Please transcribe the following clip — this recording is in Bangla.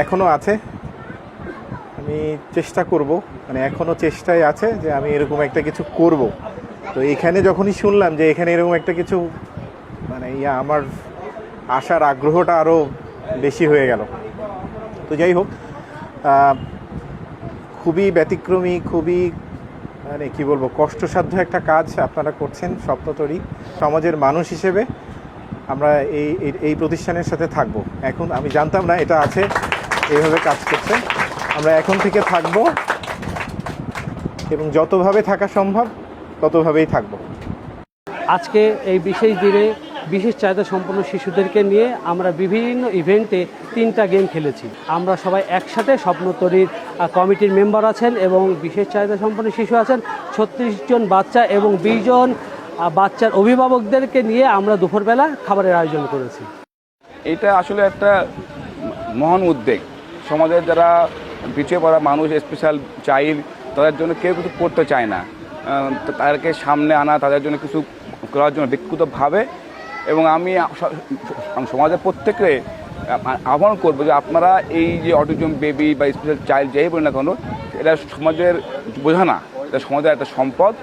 এখনও আছে। আমি চেষ্টা করব, মানে এখনও চেষ্টায় আছে যে আমি এরকম একটা কিছু করব। তো এখানে যখনই শুনলাম যে এখানে এরকম একটা কিছু, মানে আমার আসার আগ্রহটা আরও বেশি হয়ে গেল। তো যাই হোক, খুবই ব্যতিক্রমী, খুবই মানে কী বলবো, কষ্টসাধ্য একটা কাজ আপনারা করছেন স্বপ্নতরী। সমাজের মানুষ হিসেবে আমরা এই প্রতিষ্ঠানের সাথে থাকব। এখন আমি জানতাম না এটা আছে, এইভাবে কাজ করছে। আমরা এখন থেকে থাকব এবং যতভাবে থাকা সম্ভব ততভাবেই থাকব। আজকে এই বিশেষ দিনে বিশেষ চাহিদা সম্পন্ন শিশুদেরকে নিয়ে আমরা বিভিন্ন ইভেন্টে 3টা গেম খেলেছি। আমরা সবাই একসাথে স্বপ্নতরীর কমিটির মেম্বার আছেন এবং বিশেষ চাহিদা সম্পন্ন শিশু আছেন 36 জন বাচ্চা এবং 20 জন বাচ্চার অভিভাবকদেরকে নিয়ে আমরা দুপুরবেলা খাবারের আয়োজন করেছি। এটা আসলে একটা মহান উদ্যোগ। সমাজের যারা পিছিয়ে পড়া মানুষ, স্পেশাল চাইল্ড, তাদের জন্য কেউ কিছু করতে চায় না, তাদেরকে সামনে আনা, তাদের জন্য কিছু করার জন্য ব্যক্তিগতভাবে। এবং আমি সমাজের প্রত্যেককে আহ্বান করবো যে আপনারা এই যে অটিজম বেবি বা স্পেশাল চাইল্ড যেই বলেন না কেন, এটা সমাজের বোঝা না, এটা সমাজের একটা সম্পদ।